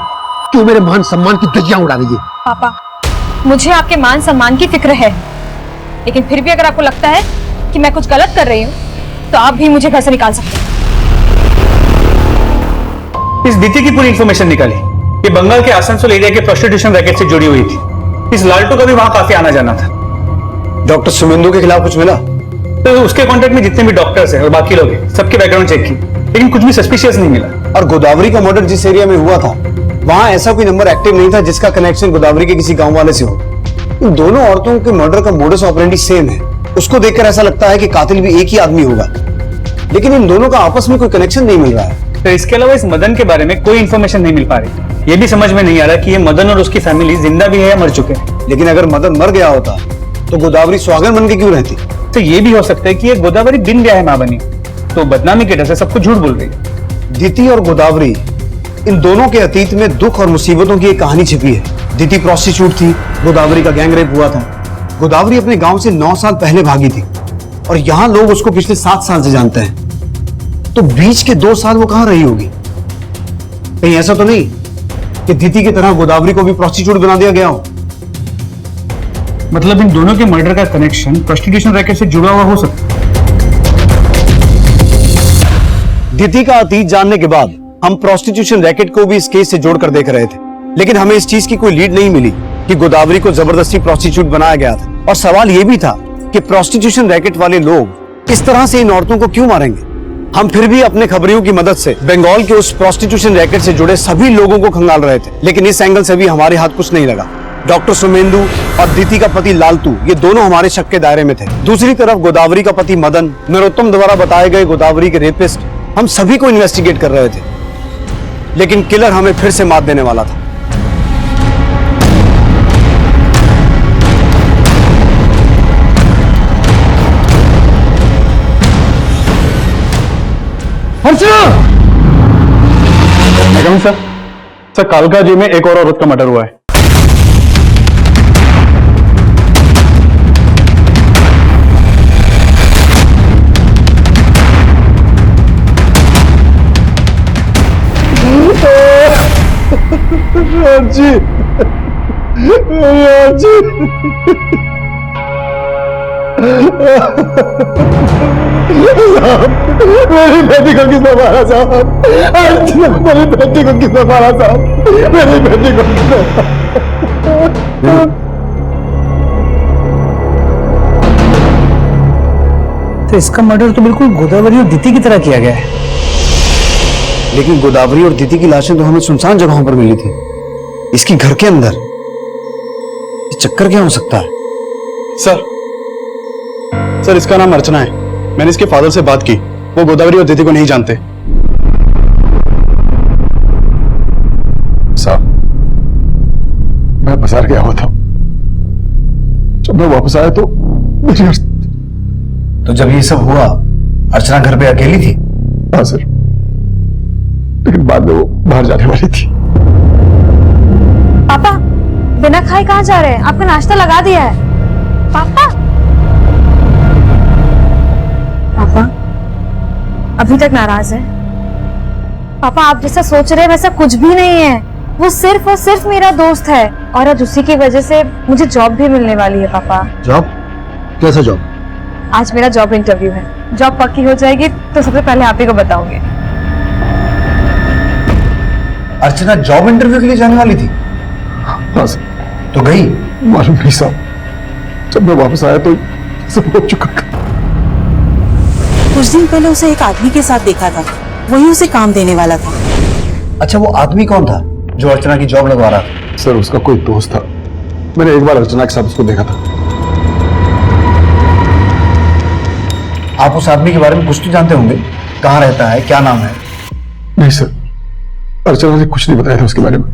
क्यों मेरे मान सम्मान की धज्जियां उड़ा रही है? पापा, मुझे आपके मान सम्मान की फिक्र है, लेकिन फिर भी अगर आपको लगता है कि मैं कुछ गलत कर रही हूँ तो आप भी मुझे घर से निकाल सकते हैं। इस दीदी की पूरी इंफॉर्मेशन निकाली। ये बंगाल के आसनसोल एरिया के प्रोस्टिट्यूशन रैकेट से जुड़ी हुई थी। इस लालटू का भी वहां काफी आना जाना था। डॉक्टर सुमेंदु के खिलाफ कुछ मिला? तो उसके कांटेक्ट में जितने भी डॉक्टर्स हैं और बाकी लोग हैं, सबके बैकग्राउंड चेक की, लेकिन कुछ भी सस्पिशियस नहीं मिला। और गोदावरी का मर्डर जिस एरिया में हुआ था वहां ऐसा कोई नंबर एक्टिव नहीं था जिसका कनेक्शन गोदावरी के किसी गांव वाले से हो। इन दोनों औरतों के मर्डर का मोडस ऑपरेंडी सेम है। उसको देखकर ऐसा लगता है कि कातिल भी एक ही आदमी होगा, लेकिन इन दोनों का आपस में कोई कनेक्शन नहीं मिल रहा है। तो इसके अलावा इस मदन के बारे में कोई इन्फॉर्मेशन नहीं मिल पा रही। ये भी समझ में नहीं आ रहा कि ये मदन और उसकी फैमिली जिंदा भी है या मर चुके हैं। लेकिन अगर मदन मर गया होता तो गोदावरी सुहागन बन के क्यों रहती? तो ये भी हो सकता है कि ये गोदावरी बिन ब्याह मां बनी, तो बदनामी के डर से सब कुछ झूठ बोल रही है। दीदी और गोदावरी, इन दोनों के अतीत में दुख और मुसीबतों की एक कहानी छिपी है। दीदी प्रोस्टिट्यूट थी, गोदावरी का गैंग रेप हुआ था। गोदावरी अपने गांव से 9 साल पहले भागी थी और यहाँ लोग उसको पिछले 7 साल से जानते हैं। तो बीच के 2 साल वो कहाँ रही होगी? कहीं ऐसा तो नहीं कि दीदी की तरह गोदावरी को भी प्रोस्टिट्यूट बना दिया गया हो? मतलब इन दोनों के मर्डर का कनेक्शन प्रोस्टिट्यूशन रैकेट से जुड़ा हुआ हो सकता है। दीदी का अतीत जानने के बाद हम प्रोस्टिट्यूशन रैकेट को भी इस केस से जोड़कर देख रहे थे, लेकिन हमें इस चीज की कोई लीड नहीं मिली कि गोदावरी को जबरदस्ती प्रोस्टिट्यूट बनाया गया था। और सवाल यह भी था कि प्रोस्टिट्यूशन रैकेट वाले लोग इस तरह से इन औरतों को क्यों मारेंगे? हम फिर भी अपने खबरियों की मदद से बंगाल के उस प्रोस्टिट्यूशन रैकेट से जुड़े सभी लोगों को खंगाल रहे थे, लेकिन इस एंगल से भी हमारे हाथ कुछ नहीं लगा। डॉक्टर सुमेंदु और दीदी का पति लालतू, ये दोनों हमारे शक के दायरे में थे। दूसरी तरफ गोदावरी का पति मदन, नरोत्तम द्वारा बताए गए गोदावरी के रेपिस्ट, हम सभी को इन्वेस्टिगेट कर रहे थे, लेकिन किलर हमें फिर से मात देने वाला था। सर कालका जी में एक और औरत का मर्डर हुआ है। जी, जी। मेरी बेटी को किसने मारा साहब? मेरी बेटी को किसने मारा साहब? मेरी बेटी को किसने? तो इसका मर्डर तो बिल्कुल गोदावरी और दीदी की तरह किया गया है। लेकिन गोदावरी और दीदी की लाशें तो हमें सुनसान जगहों पर मिली थी, इसकी घर के अंदर। ये चक्कर क्या हो सकता है? सर इसका नाम अर्चना है। मैंने इसके फादर से बात की, वो गोदावरी और दीदी को नहीं जानते। साहब, मैं बाजार गया हुआ था, मैं वापस आया तो मेरी तो जब ये सब हुआ अर्चना घर पे अकेली थी? हाँ सर, लेकिन बाद में वो बाहर जाने वाली थी। पापा बिना खाए कहाँ जा रहे हैं? आपका नाश्ता लगा दिया है। पापा पापा अभी तक नाराज है। पापा आप जैसा सोच रहे हैं वैसा कुछ भी नहीं है। वो सिर्फ और सिर्फ मेरा दोस्त है और आज उसी की वजह से मुझे जॉब भी मिलने वाली है। पापा जॉब? कैसा जॉब? आज मेरा जॉब इंटरव्यू है। जॉब पक्की हो जाएगी तो सबसे पहले आप ही को बताऊंगी। अर्चना जॉब इंटरव्यू के लिए जाने वाली थी? हाँ सर। तो गई? मालूम नहीं साहब, जब मैं वापस आया तो सब हो चुका था। कुछ दिन पहले उसे एक आदमी के साथ देखा था, वही उसे काम देने वाला था। अच्छा, वो आदमी कौन था जो अर्चना की जॉब लगवा रहा था? सर उसका कोई दोस्त था, मैंने एक बार अर्चना के साथ उसको देखा था। आप उस आदमी के बारे में कुछ तो जानते होंगे? कहाँ रहता है, क्या नाम है? नहीं सर, अर्चना ने कुछ नहीं बताया था उसके बारे में।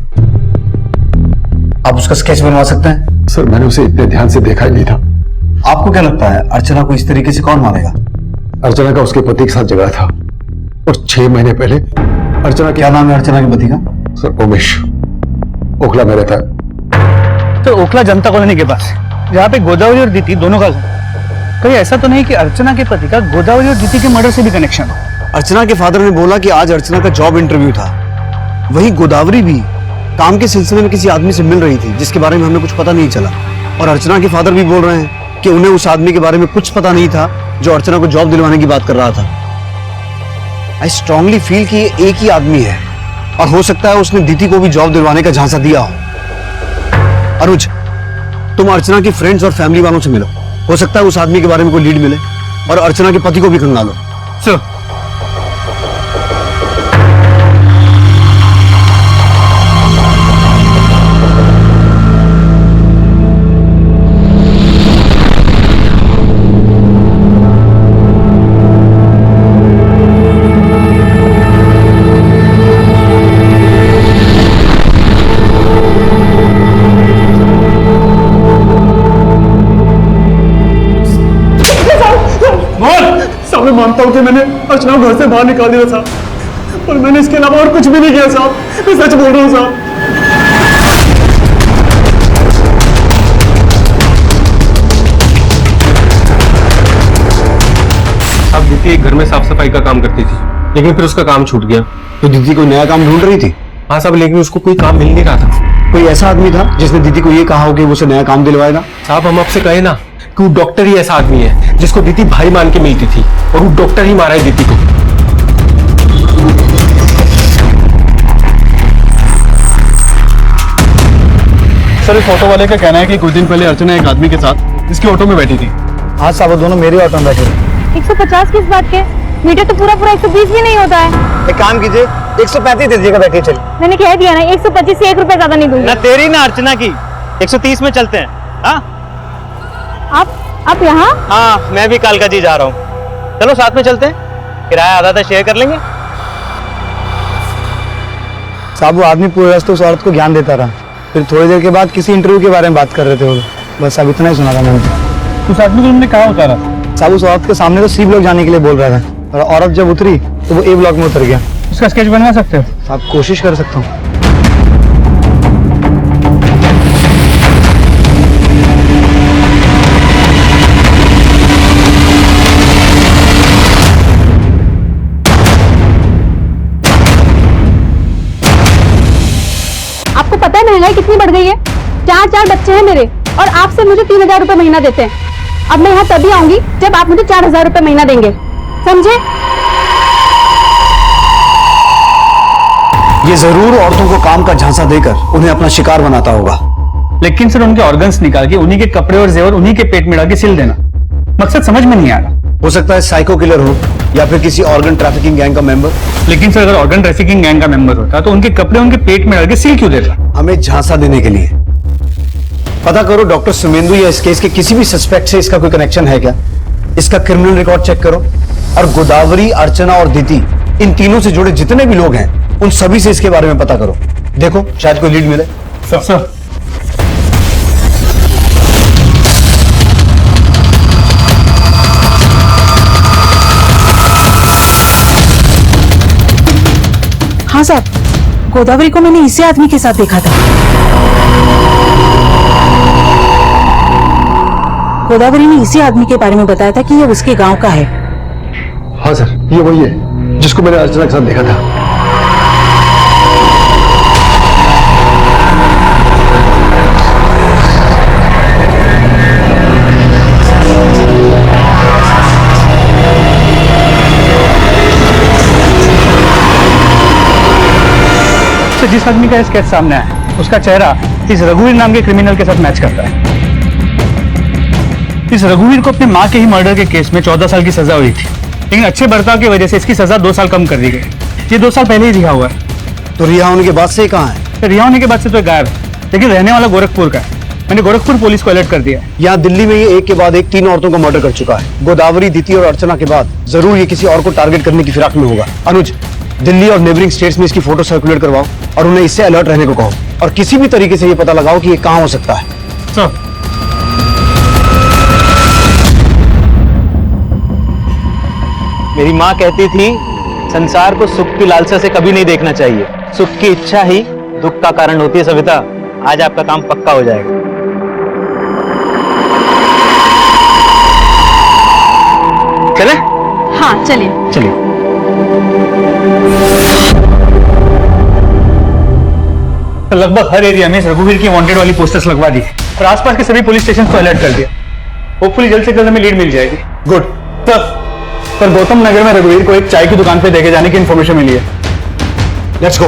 आप उसका स्केच बनवा सकते हैं? सर मैंने उसे इतने ध्यान से देखा ही नहीं था। आपको क्या लगता है अर्चना को इस तरीके से कौन मारेगा? अर्चना का उसके पति के साथ झगड़ा था और 6 महीने पहले अर्चना क्या नाम है अर्चना के पति का? सर उमेश, ओखला में रहता है। तो ओखला जनता कॉलोनी के पास, जहाँ पे गोदावरी और दीदी दोनों का, कहीं ऐसा तो नहीं कि अर्चना के पति का गोदावरी और दीदी के मर्डर से भी कनेक्शन हो? अर्चना के फादर ने बोला कि आज अर्चना का जॉब इंटरव्यू था। वहीं गोदावरी भी काम के सिलसिले में किसी आदमी से मिल रही थी जिसके बारे में हमें कुछ पता नहीं चला। और अर्चना के फादर भी बोल रहे हैं कि उन्हें उस आदमी के बारे में कुछ पता नहीं था जो अर्चना को जॉब दिलवाने की बात कर रहा था। आई स्ट्रांगली फील कि ये एक ही आदमी है और हो सकता है उसने दीदी को भी जॉब दिलवाने का झांसा दिया हो। अनुज, तुम अर्चना की फ्रेंड्स और फैमिली वालों से मिलो, हो सकता है उस आदमी के बारे में कोई लीड मिले और अर्चना के पति को भी खंगालो। सर मैं मानता हूं कि मैंने अर्चना को घर से बाहर निकाल दिया था, पर मैंने इसके अलावा और कुछ भी नहीं किया साहब। मैं सच बोल रहा हूं साहब। अब दीदी एक घर में साफ सफाई का काम करती थी, लेकिन फिर उसका काम छूट गया। तो दीदी कोई नया काम ढूंढ रही थी? हाँ साहब, लेकिन उसको कोई काम मिल नहीं रहा था। कोई ऐसा आदमी था जिसने दीदी को ये कहा हो कि वो उसे नया काम दिलवाएगा? साहब हम आपसे कहे ना कि वो डॉक्टर ही ऐसा आदमी है जिसको दीदी भाई मान के मिलती थी, और वो डॉक्टर ही मारा है दीदी को। सर इस ऑटो वाले का कहना है कि कुछ दिन पहले अर्चना एक आदमी के साथ इसकी ऑटो में बैठी थी। हाँ साहब, वो दोनों मेरे ऑटो में बैठे थे। 150 किस बात के? मीटर तो पूरा 120 भी नहीं होता है। एक काम कीजिए, 135 दे दीजिएगा, बैठिए चलिए। मैंने कह दिया ना, 125 से 1 रुपए ज्यादा नहीं दूंगी। ना तेरी ना अर्चना की, 130 में चलते हैं। हाँ आप यहाँ? हाँ, मैं भी कालका जी जा रहा हूँ। चलो साथ में चलते हैं, किराया आधा आधा शेयर कर लेंगे। साहब वो आदमी पूरे रास्ते उस औरत को ज्ञान देता रहा, फिर थोड़ी देर के बाद किसी इंटरव्यू के बारे में बात कर रहे थे वो। बस अब इतना ही सुना था मैंने। उस आदमी को तुमने कहाँ उतारा? साहब उस औरत के सामने तो सी ब्लॉक जाने के लिए बोल रहा था, और औरत जब उतरी तो वो ए ब्लॉक में उतर गया। उसका स्केच बनवा सकते हो? आप कोशिश कर सकता हूँ। आपको पता है महंगाई कितनी बढ़ गई है? 4 बच्चे हैं मेरे और आपसे मुझे 3000 रुपए महीना देते हैं। अब मैं यहाँ तभी आऊंगी जब आप मुझे 4000 रुपए महीना देंगे, समझे? ये जरूर औरतों को काम का झांसा देकर उन्हें अपना शिकार बनाता होगा। लेकिन सर उनके ऑर्गन्स निकाल के उन्हीं के कपड़े और जेवर उन्हीं के पेट में डाल के सिल देना, मकसद समझ में नहीं आ रहा। हो सकता है साइको किलर हो या फिर किसी ऑर्गन ट्रैफिकिंग गैंग का मेंबर। लेकिन सर अगर ऑर्गन ट्रैफिकिंग गैंग का मेंबर होता तो उनके कपड़े उनके पेट में डाल के सील क्यों देता? हमें झांसा देने के लिए। पता करो डॉक्टर सुमेंदु या इस केस के किसी भी सस्पेक्ट से इसका कोई कनेक्शन है क्या? इसका क्रिमिनल रिकॉर्ड चेक करो, और गोदावरी, अर्चना और दीदी, इन तीनों से जुड़े जितने भी लोग हैं उन सभी से इसके बारे में पता करो। देखो शायद कोई लीड मिले। सर हाँ साहब, गोदावरी को मैंने इसी आदमी के साथ देखा था। गोदावरी ने इसी आदमी के बारे में बताया था कि ये उसके गांव का है। हाँ सर, ये वही है जिसको मैंने अर्चना के साथ देखा था। तो जिस आदमी का स्केच सामने आया, उसका चेहरा इस रघुवीर नाम के क्रिमिनल के साथ मैच करता है। इस रघुवीर को अपनी माँ के ही मर्डर के केस में 14 साल की सजा हुई थी, लेकिन अच्छे बर्ताव की वजह से इसकी सजा 2 साल कम कर दी गई। ये 2 साल पहले ही रिहा हुआ है। तो रिहा होने के बाद से कहाँ है? रिहा होने के बाद से तो गायब है, लेकिन रहने वाला गोरखपुर का है। मैंने गोरखपुर पुलिस को अलर्ट कर दिया है। यहाँ दिल्ली में ये एक के बाद एक 3 औरतों का मर्डर कर चुका है। गोदावरी, दीति और अर्चना के बाद जरूर ये किसी और को टारगेट करने की फिराक में होगा। अनुज, दिल्ली और नेबरिंग स्टेट्स में इसकी फोटो सर्कुलेट करवाओ और उन्हें इससे अलर्ट रहने को कहो, और किसी भी तरीके से ये पता लगाओ कि ये कहाँ हो सकता है। सर, मेरी माँ कहती थी संसार को सुख की लालसा से कभी नहीं देखना चाहिए। सुख की इच्छा ही दुख का कारण होती है। सविता, आज आपका काम पक्का हो जाएगा। चले? हाँ चलिए। चलिए। लगभग हर एरिया में रघुवीर की वांटेड वाली पोस्टर्स लगवा दी और आसपास के सभी पुलिस स्टेशन को अलर्ट कर दिया। होपफुली जल्द से जल्द हमें लीड मिल जाएगी। गुड। पर गौतम नगर में रघुवीर को एक चाय की दुकान पे देखे जाने की इन्फॉर्मेशन मिली है। Let's go.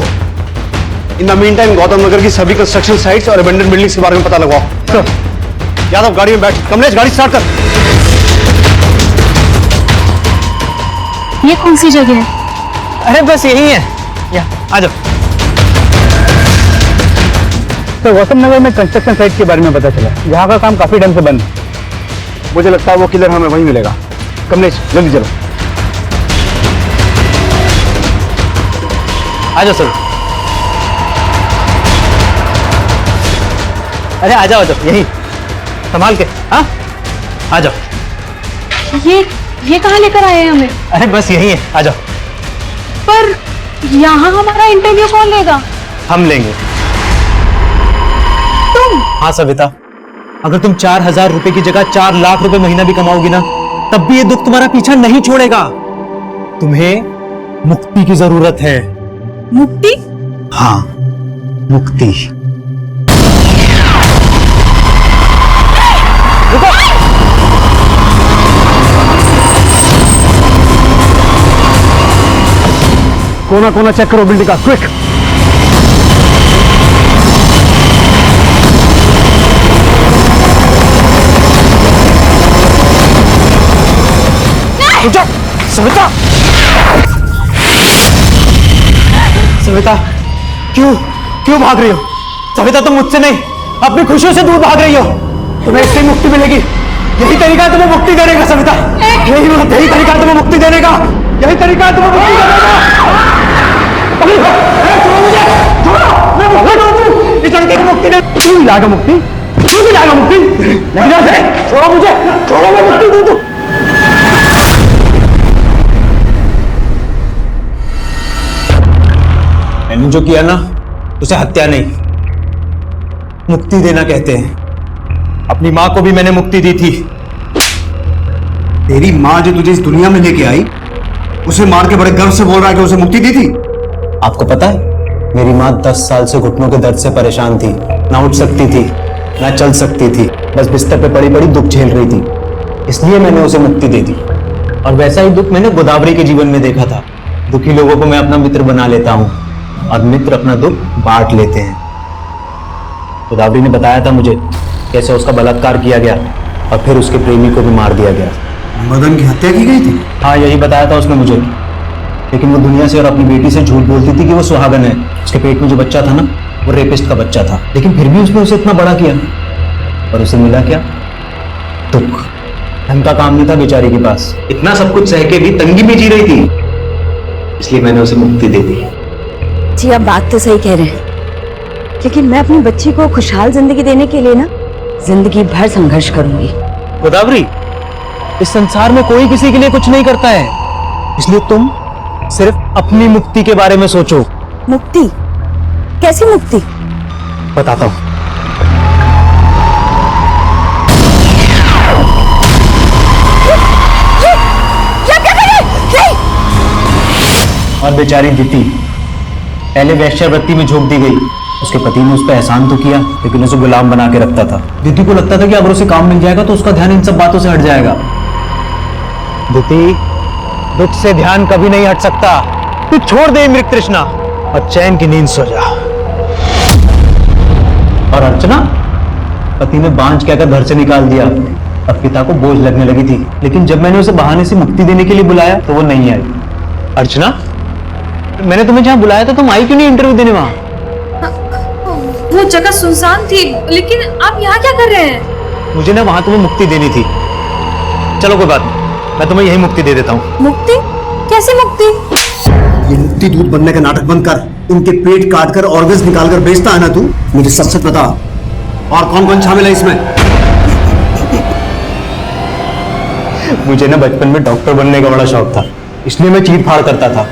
In the mean time Gautam Nagar की सभी कंस्ट्रक्शन साइट्स और अबेंडन बिल्डिंग्स के बारे में पता लगाओ। सर, यादव गाड़ी में बैठ। कमलेश, गाड़ी स्टार्ट कर। ये कौन सी जगह है? अरे बस यही है, यहाँ आ जाओ। तो गौतम नगर में कंस्ट्रक्शन साइट के बारे में पता चला। यहाँ का काम काफी टाइम से बंद है। मुझे लगता है वो किलर हमें वहीं मिलेगा। कमलेश, जल्दी चलो। आ जाओ सर। अरे आ जाओ, यही संभाल के। हाँ, आ जाओ। ये कहाँ लेकर आए हैं हमें? अरे बस यही है, आ जाओ। पर यहाँ हमारा इंटरव्यू कौन लेगा? हम लेंगे। तुम? हाँ सविता, अगर तुम 4,000 रुपए की जगह 4 लाख रुपए महीना भी कमाओगी ना, तब भी ये दुख तुम्हारा पीछा नहीं छोड़ेगा। तुम्हें मुक्ति की जरूरत है। मुक्ति? हाँ, मुक्ति। कोना कोना चेक करो बिल्डिंग का, क्विक। सविता, सविता, क्यों भाग रही हो? सविता, तुम मुझसे नहीं, अपनी खुशियों से दूर भाग रही हो। तुम्हें इससे मुक्ति मिलेगी। यही तरीका है तुम्हें मुक्ति देने का सविता। यही तरीका है तुम्हें मुक्ति देने का। यही तरीका है तुम्हें मुक्ति देने का। छोड़ो मुझे, छोड़ो, मैं मुक्ति। इस लड़के को मुक्ति दे। क्यों मिलेगा मुक्ति? क्यों मिलेगा मुक्ति? नहीं जा सकते। छोड़ो मुझे, छोड़ो, मैं मुक्ति दे दूं। मैंने जो किया ना, उसे हत्या नहीं, मुक्ति देना कहते हैं। अपनी माँ को भी मैंने मुक्ति दी थी। तेरी माँ जो तुझे इस दुनिया में लेके आई, उसे मार के बड़े गर्व से बोल रहा है कि उसे मुक्ति दी थी। आपको पता है, मेरी माँ 10 साल से घुटनों के दर्द से परेशान थी। ना उठ सकती थी, ना चल सकती थी, बस बिस्तर पे पड़ी पड़ी दुख झेल रही थी। इसलिए मैंने उसे मुक्ति दे दी। और वैसा ही दुख मैंने गोदावरी के जीवन में देखा था। दुखी लोगों को मैं अपना मित्र बना लेता हूँ और मित्र अपना दुख बांट लेते हैं। गोदावरी ने बताया था मुझे कैसे उसका बलात्कार किया गया और फिर उसके प्रेमी को भी मार दिया गया। मदन की हत्या की गई थी? हाँ, यही बताया था उसने मुझे। लेकिन वो दुनिया से और अपनी बेटी से झूठ बोलती थी कि वो सुहागन है। उसके पेट में जो बच्चा था ना, वो रेपिस्ट का बच्चा था। लेकिन फिर भी उसने उसे इतना बड़ा किया, और उसे मिला क्या? दुख। ढंग का काम नहीं था बेचारी के पास। इतना सब कुछ सह के भी तंगी में जी रही थी, इसलिए मैंने उसे मुक्ति दे दी। जी आप बात तो सही कह रहे हैं, लेकिन मैं अपनी बच्ची को खुशहाल जिंदगी देने के लिए ना जिंदगी भर संघर्ष करूंगी। गोदावरी, इस संसार में कोई किसी के लिए कुछ नहीं करता है, इसलिए तुम सिर्फ अपनी मुक्ति के बारे में सोचो। मुक्ति? कैसी मुक्ति? बताता हूँ। और बेचारी दीति पहले वैश्यावृत्ति में झोंक दी गई। उसके पति ने उस पर एहसान तो किया, लेकिन उसे गुलाम बना के रखता था। दीति को लगता था कि अगर उसे काम मिल जाएगा तो उसका ध्यान इन सब बातों से हट जाएगा। दीति, दुख से ध्यान कभी नहीं हट सकता। तू छोड़ दे मृग तृष्णा और चैन की नींद सो जा। और अर्चना, पति ने बांझ कहकर घर से निकाल दिया। अब पिता को बोझ लगने लगी थी, लेकिन जब मैंने उसे बहाने से मुक्ति देने के लिए बुलाया तो वो नहीं आई। अर्चना, मैंने तुम्हें जहां बुलाया था, तुम आई क्यों नहीं इंटरव्यू देने वहां? वो जगह सुनसान थी, लेकिन आप यहाँ क्या कर रहे हैं? मुझे ना वहां तुम्हें मुक्ति देनी थी। चलो कोई बात नहीं, मैं तुम्हें यही मुक्ति दे देता हूँ। मुक्ति? कैसी मुक्ति? ये मुक्ति दूध बनने का नाटक बंद कर। उनके पेट काट कर ऑर्गन्स निकाल कर बेचता है ना तू? मुझे सच सच बता, और कौन कौन शामिल है इसमें? मुझे ना बचपन में डॉक्टर बनने का बड़ा शौक था, इसलिए मैं चीर फाड़ करता था।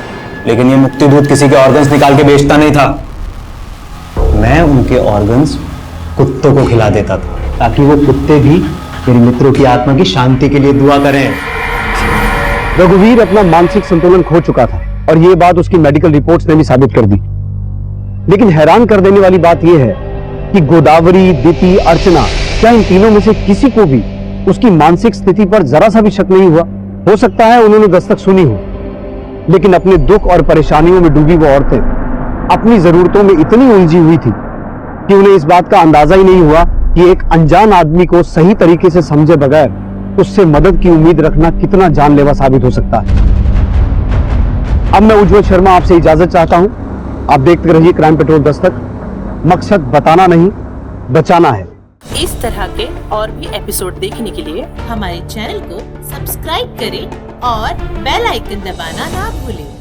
लेकिन ये मुक्ति दूध किसी के ऑर्गन्स निकाल के बेचता नहीं था। मैं उनके ऑर्गन्स कुत्तों को खिला देता था, ताकि वो कुत्ते भी मेरे मित्रों की आत्मा की शांति के लिए दुआ करें। रघुवीर अपना मानसिक संतुलन खो चुका था और ये बात उसकी मेडिकल रिपोर्ट्स ने भी साबित कर दी। लेकिन हैरान कर देने वाली बात यह है कि गोदावरी, दीति, अर्चना, क्या इन तीनों में से किसी को भी उसकी मानसिक स्थिति पर जरा सा भी शक नहीं हुआ? हो सकता है उन्होंने दस्तक सुनी हो, लेकिन अपने दुख और परेशानियों में डूबी वो औरतें अपनी जरूरतों में इतनी उलझी हुई थी कि उन्हें इस बात का अंदाजा ही नहीं हुआ कि एक अनजान आदमी को सही तरीके से समझे बगैर उससे मदद की उम्मीद रखना कितना जानलेवा साबित हो सकता है। अब मैं उज्जवल शर्मा आपसे इजाजत चाहता हूं। आप देखते रहिए क्राइम पेट्रोल दस्तक। मकसद बताना नहीं, बचाना है। इस तरह के और भी एपिसोड देखने के लिए हमारे चैनल को सब्सक्राइब करें और बेल आइकन दबाना ना भूलें।